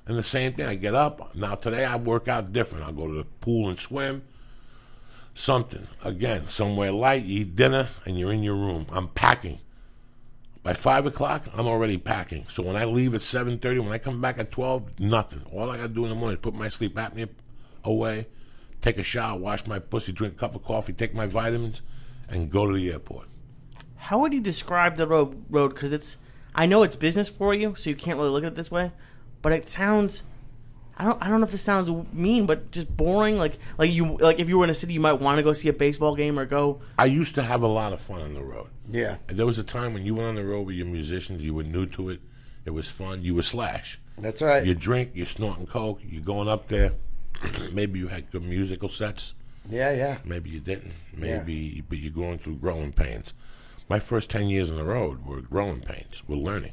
And the same thing, I get up. Now today I work out different. I'll go to the pool and swim. Something. Again, somewhere light, you eat dinner, and you're in your room. I'm packing. By 5 o'clock, I'm already packing. So when I leave at 7:30, when I come back at 12, nothing. All I got to do in the morning is put my sleep apnea away, take a shower, wash my pussy, drink a cup of coffee, take my vitamins, and go to the airport. How would you describe the road? Because I know it's business for you, so you can't really look at it this way. But it sounds, I don't know if this sounds mean, but just boring. Like if you were in a city, you might want to go see a baseball game or go. I used to have a lot of fun on the road. Yeah. And there was a time when you went on the road with your musicians, you were new to it. It was fun. You were Slash. That's right. You drink, you're snorting coke, you're going up there. Maybe you had good musical sets. Yeah. Maybe you didn't. Maybe, but you're going through growing pains. My first 10 years on the road were growing pains. We're learning.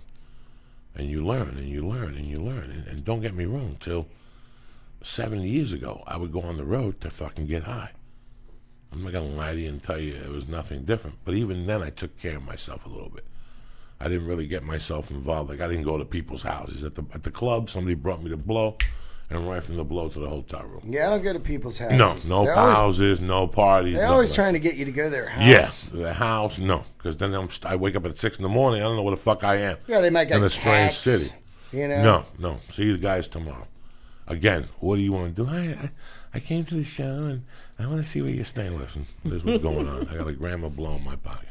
And you learn, and you learn, and you learn. And don't get me wrong, till 7 years ago, I would go on the road to fucking get high. I'm not going to lie to you and tell you it was nothing different. But even then, I took care of myself a little bit. I didn't really get myself involved. Like, I didn't go to people's houses. At the club, somebody brought me to blow, and right from the blow to the hotel room. Yeah, I don't go to people's houses. No houses, no parties. They're always trying to get you to go to their house. Yes, the house, no. Because then I wake up at 6 in the morning, I don't know where the fuck I am. Yeah, they might get in a strange city. You know? No. See you guys tomorrow. Again, what do you want to do? I came to the show, and I want to see where you're staying. Listen, this is what's going on. I got a gram of blow in my pocket.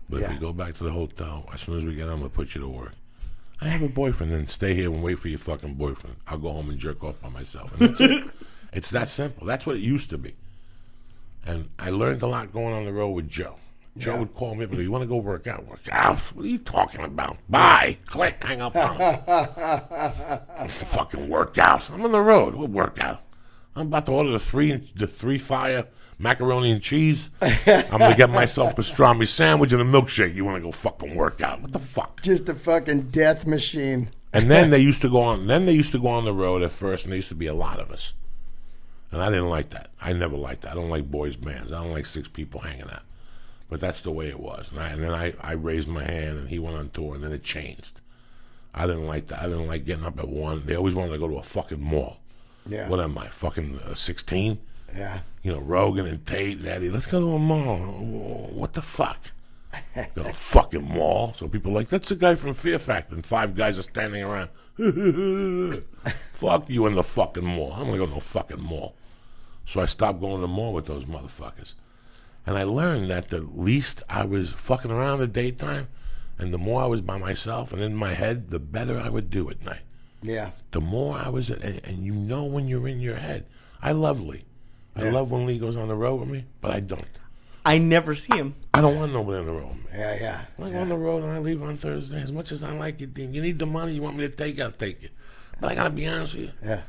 But if we go back to the hotel, as soon as we get on, I'm going to put you to work. I have a boyfriend, then stay here and wait for your fucking boyfriend. I'll go home and jerk off by myself. And that's it. It's that simple. That's what it used to be. And I learned a lot going on the road with Joe. Joe would call me up and go, you want to go work out? Work out? What are you talking about? Bye. Click. Hang up on him. Fucking work out. I'm on the road. We'll work out. I'm about to order the three fire macaroni and cheese. I'm going to get myself a pastrami sandwich and a milkshake. You want to go fucking work out? What the fuck? Just a fucking death machine. And then they used to go on. Then they used to go on the road at first, and there used to be a lot of us. And I didn't like that. I never liked that. I don't like boys' bands. I don't like 6 people hanging out. But that's the way it was. And then I raised my hand, and he went on tour, and then it changed. I didn't like that. I didn't like getting up at 1. They always wanted to go to a fucking mall. Yeah. What am I, fucking 16? Yeah. You know, Rogan and Tate and Eddie, let's go to a mall. What the fuck? Go to a fucking mall. So people are like, that's the guy from Fear Factor. And 5 guys are standing around. Fuck you in the fucking mall. I'm going to go to no fucking mall. So I stopped going to the mall with those motherfuckers. And I learned that the least I was fucking around in the daytime, and the more I was by myself and in my head, the better I would do at night. Yeah. The more I was, and you know when you're in your head. I love Lee. I love when Lee goes on the road with me, but I don't. I never see him. I don't want nobody on the road with me. Yeah. I go on the road and I leave on Thursday. As much as I like you, Dean, you need the money you want me to take, I'll take it. But I got to be honest with you. Yeah.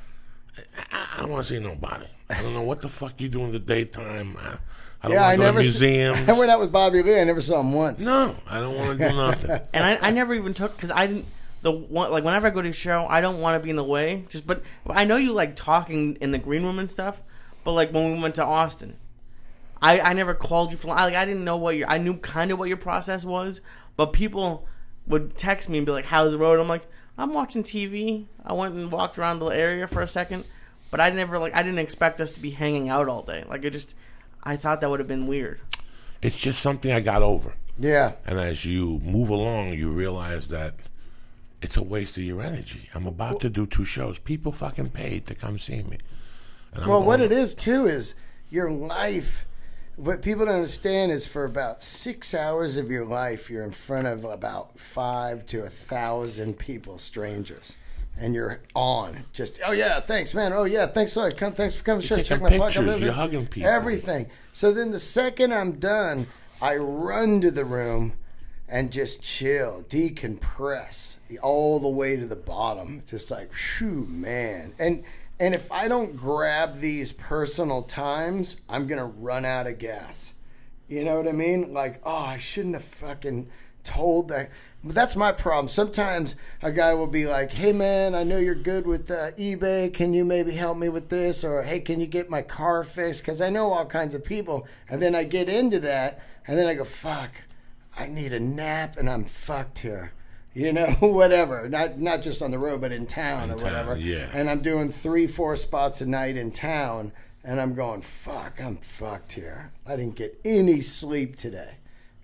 I don't want to see nobody. I don't know what the fuck you do in the daytime. I don't Yeah, want to go to museums. I went out with Bobby Lee. I never saw him once. No, I don't want to do nothing. And I never even took, because I didn't, like whenever I go to a show, I don't want to be in the way. But I know you like talking in the green room and stuff. But like when we went to Austin, I never called you for, I didn't know I knew kind of what your process was. But people would text me and be like, how's the road? I'm like, I'm watching TV. I went and walked around the area for a second. But I didn't expect us to be hanging out all day. I thought that would have been weird. It's just something I got over. Yeah. And as you move along, you realize that it's a waste of your energy. I'm about to do 2 shows. People fucking paid to come see me. Well, what it is, too, is your life. What people don't understand is for about 6 hours of your life, you're in front of about 5 to 1,000 people, strangers. And you're on. Just, oh, yeah, thanks, man. Oh, yeah, thanks for coming to show. Check my pictures. You're hugging people. Everything. So then the second I'm done, I run to the room and just chill, decompress all the way to the bottom. Just like, phew, man. And if I don't grab these personal times, I'm going to run out of gas. You know what I mean? Like, oh, I shouldn't have fucking told that. But that's my problem. Sometimes a guy will be like, hey, man, I know you're good with eBay. Can you maybe help me with this? Or, hey, can you get my car fixed? Because I know all kinds of people. And then I get into that, and then I go, fuck, I need a nap, and I'm fucked here. You know, whatever. Not just on the road, but in town or whatever. Yeah. And I'm doing 3-4 spots a night in town, and I'm going, fuck, I'm fucked here. I didn't get any sleep today.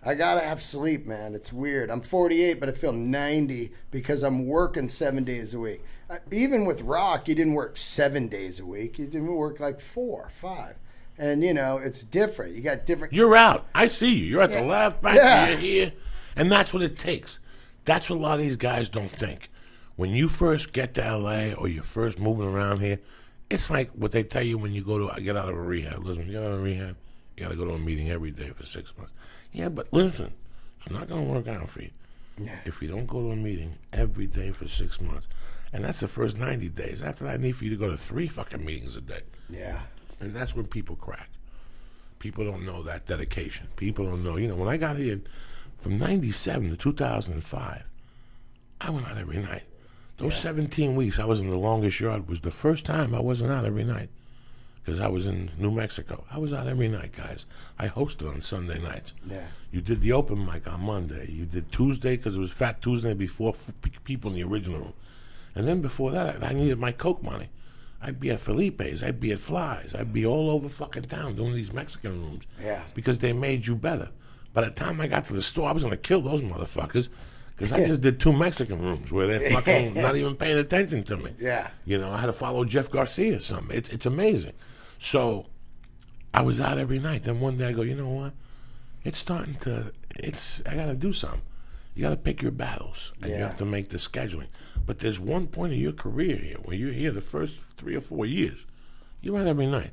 I gotta have sleep, man. It's weird. I'm 48, but I feel 90 because I'm working 7 days a week. Even with rock, you didn't work 7 days a week. You didn't work like 4, 5. And, you know, it's different. You got different... You're out. I see you. You're at the lab, back you're here. And that's what it takes. That's what a lot of these guys don't think. When you first get to L.A. or you're first moving around here, it's like what they tell you when you go to get out of a rehab. Listen, you get out of a rehab, you got to go to a meeting every day for 6 months. Yeah, but listen, it's not going to work out for you if you don't go to a meeting every day for 6 months. And that's the first 90 days. After that, I need for you to go to 3 fucking meetings a day. Yeah. And that's when people crack. People don't know that dedication. People don't know. You know, when I got here... From 97 to 2005, I went out every night. Those 17 weeks I was in the longest yard was the first time I wasn't out every night because I was in New Mexico. I was out every night, guys. I hosted on Sunday nights. Yeah. You did the open mic on Monday. You did Tuesday because it was Fat Tuesday before people in the original room. And then before that, I needed my Coke money. I'd be at Felipe's. I'd be at Fly's. I'd be all over fucking town doing these Mexican rooms because they made you better. By the time I got to the store, I was going to kill those motherfuckers because I just did 2 Mexican rooms where they're fucking not even paying attention to me. Yeah. You know, I had to follow Jeff Garcia or something. It's amazing. So I was out every night. Then one day I go, you know what? I got to do something. You got to pick your battles and you have to make the scheduling. But there's one point of your career here where you're here the first 3 or 4 years. You're out every night.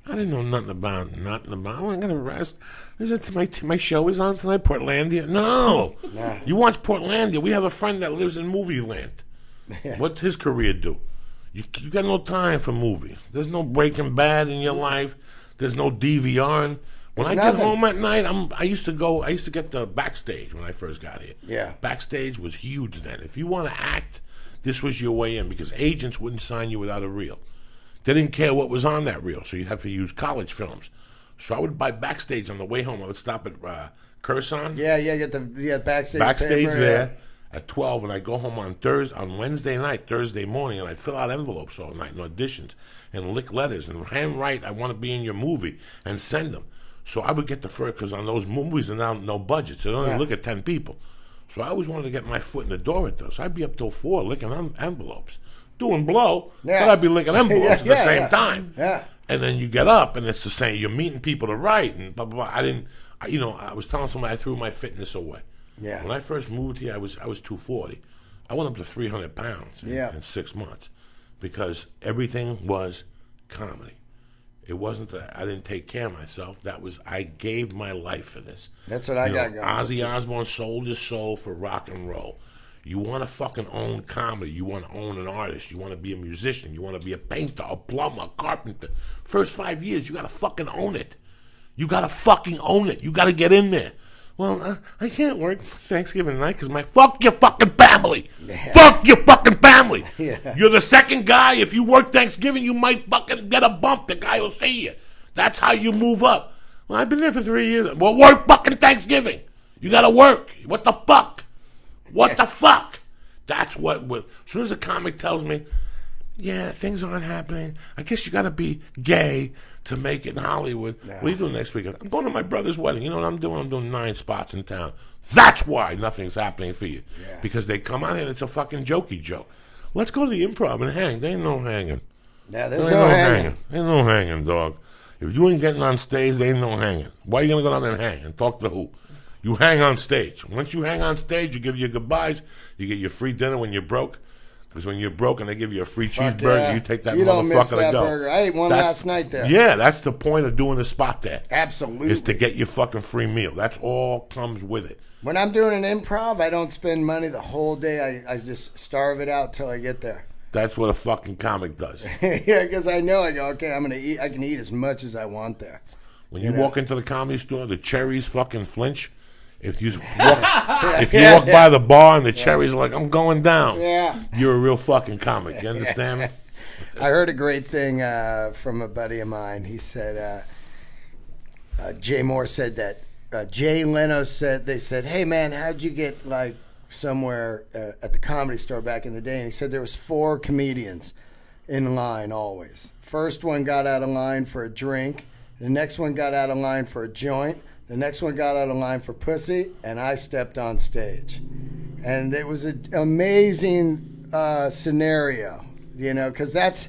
I didn't know nothing about. I'm gonna rest. My show is on tonight, Portlandia. No, you watch Portlandia. We have a friend that lives in movie land. What's his career do? You got no time for movies. There's no Breaking Bad in your life. There's no DVRing. When I get home at night, I used to get the backstage when I first got here. Yeah, backstage was huge then. If you want to act, this was your way in because agents wouldn't sign you without a reel. They didn't care what was on that reel, so you'd have to use college films. So I would buy backstage on the way home. I would stop at Curson. Yeah, get the backstage. Backstage paper, there at 12, and I go home on Wednesday night, Thursday morning, and I fill out envelopes all night and auditions and lick letters and handwrite. I want to be in your movie and send them. So I would get the first because on those movies are now no budget, so they only look at 10 people. So I always wanted to get my foot in the door at those. So I'd be up till 4 licking envelopes. Doing blow, but I'd be licking envelopes at the same time. Yeah. And then you get up, and it's the same. You're meeting people to write, and blah, blah, blah. I was telling somebody I threw my fitness away. Yeah. When I first moved here, I was 240. I went up to 300 pounds in 6 months because everything was comedy. It wasn't that I didn't take care of myself. I gave my life for this. That's what I got going. Ozzy Osbourne sold his soul for rock and roll. You want to fucking own comedy. You want to own an artist. You want to be a musician. You want to be a painter, a plumber, a carpenter. First 5 years, you got to fucking own it. You got to fucking own it. You got to get in there. Well, I can't work Thanksgiving night because fuck your fucking family. Yeah. Fuck your fucking family. Yeah. You're the second guy. If you work Thanksgiving, you might fucking get a bump. The guy will see you. That's how you move up. Well, I've been there for 3 years. Well, work fucking Thanksgiving. You got to work. What the fuck? What the fuck? That's what. As soon as a comic tells me, yeah, things aren't happening. I guess you got to be gay to make it in Hollywood. No. What are you doing next weekend? I'm going to my brother's wedding. You know what I'm doing? I'm doing 9 spots in town. That's why nothing's happening for you. Yeah. Because they come out here and it's a fucking jokey joke. Let's go to the Improv and hang. There ain't no hanging. Yeah, there's no hanging. Ain't no hanging, dog. If you ain't getting on stage, there ain't no hanging. Why are you going to go down there and hang and talk to who? You hang on stage. Once you hang on stage, you give your goodbyes. You get your free dinner when you're broke. Because when you're broke and they give you a free cheeseburger, you take that motherfucker to go. You don't miss that burger. I ate one last night there. Yeah, that's the point of doing the spot there. Absolutely. Is to get your fucking free meal. That's all comes with it. When I'm doing an improv, I don't spend money the whole day. I just starve it out till I get there. That's what a fucking comic does. Yeah, because I go, okay, I'm gonna eat. I can eat as much as I want there. When you walk into the comedy store, the cherries fucking flinch. If you walk by the bar and the cherries are like, I'm going down, you're a real fucking comic. You understand me? I heard a great thing from a buddy of mine. He said, Jay Moore said that Jay Leno said, they said, hey man, how'd you get like somewhere at the Comedy Store back in the day, and he said there was 4 comedians in line always. First one got out of line for a drink. The next one got out of line for a joint. The next one got out of line for pussy, and I stepped on stage. And it was an amazing scenario, you know, because that's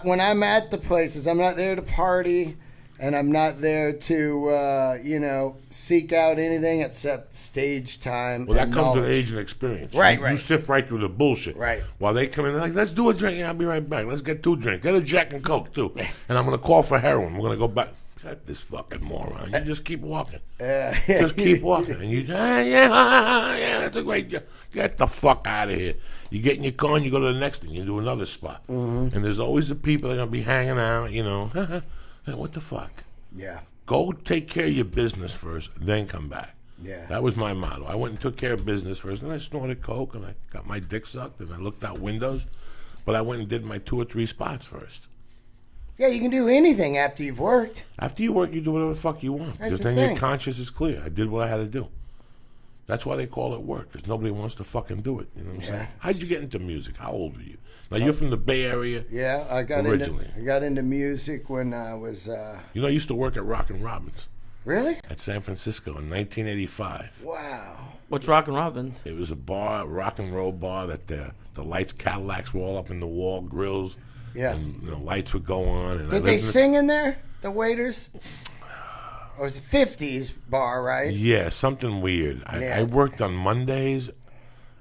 when I'm at the places, I'm not there to party, and I'm not there to, you know, seek out anything except stage time. Well, that and comes with knowledge. age and experience. Right, You right. sift right through the bullshit. Right. While they come in, they're like, let's do a drink. Yeah, I'll be right back. Let's get 2 drinks. Get a Jack and Coke, too. And I'm going to call for heroin. We're going to go back. Got this fucking moron. You just keep walking. Just keep walking. And you, yeah, that's a great job. Get the fuck out of here. You get in your car and you go to the next thing. You do another spot. Mm-hmm. And there's always the people that are going to be hanging out, you know. Hey, what the fuck? Yeah. Go take care of your business first, then come back. Yeah. That was my motto. I went and took care of business first, and I snorted coke, and I got my dick sucked, and I looked out windows. But I went and did my 2 or 3 spots first. Yeah, you can do anything after you've worked. After you work, you do whatever the fuck you want. That's Because the then thing. your conscience is clear. I did what I had to do. That's why they call it work, because nobody wants to fucking do it. You know what I'm saying? How'd you get into music? How old were you? Now, you're from the Bay Area. Yeah, I got into music when I was. You know, I used to work at Rockin' Robins Really? at San Francisco in 1985. Wow. What's Rockin' Robins? It was a bar, a rock and roll bar that the lights, Cadillacs were all up in the wall, grills. Yeah. And the lights would go on. And Did they sing in there, the waiters? It was a 50s bar, right? Yeah, something weird. I worked on Mondays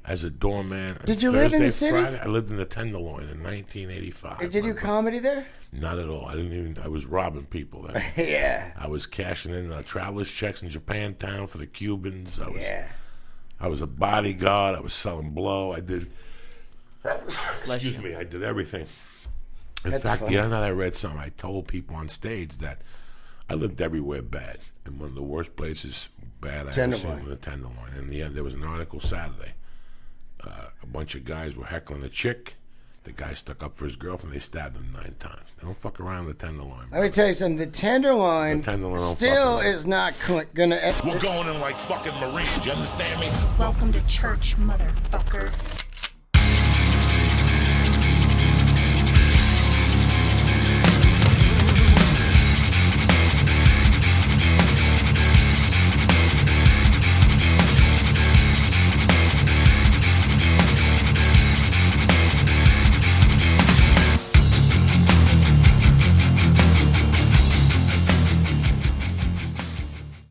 as a doorman. Did you live in the city? Friday, I lived in the Tenderloin in 1985. Did you do comedy there? Not at all. I was robbing people then. Yeah. I was cashing in traveler's checks in Japantown for the Cubans. I was a bodyguard. I was selling blow. I did. Excuse me. I did everything. In fact, the other night I read something. I told people on stage that I lived everywhere bad, and one of the worst places bad I ever seen was the Tenderloin. And yeah, there was an article Saturday. A bunch of guys were heckling a chick. The guy stuck up for his girlfriend. They stabbed him 9 times. They don't fuck around the Tenderloin. Let me tell you something. The Tenderloin still is not gonna. We're going in like fucking Marines. You understand me? Welcome to church, motherfucker.